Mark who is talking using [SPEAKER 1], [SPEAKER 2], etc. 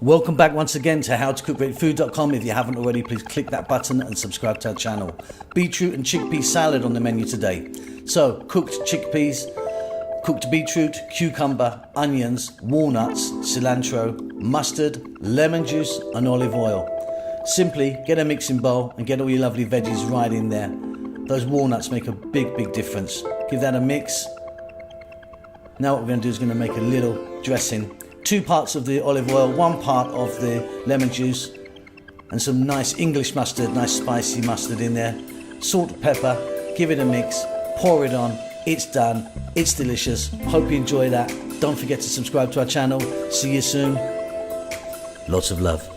[SPEAKER 1] Welcome back once again to howtocookgreatfood.com. If you haven't already, please click that button and subscribe to our channel. Beetroot and chickpea salad on the menu today. So, cooked chickpeas, cooked beetroot, cucumber, onions, walnuts, cilantro, mustard, lemon juice and olive oil. Simply get a mixing bowl and get all your lovely veggies right in there. Those walnuts make a big difference. Give that a mix. Now what we're going to do is going to make a little dressing. 2 parts of the olive oil, 1 part of the lemon juice, and some nice English mustard, nice spicy mustard in there. Salt, pepper, give it a mix, pour it on. It's done. It's delicious. Hope you enjoy that. Don't forget to subscribe to our channel. See you soon. Lots of love.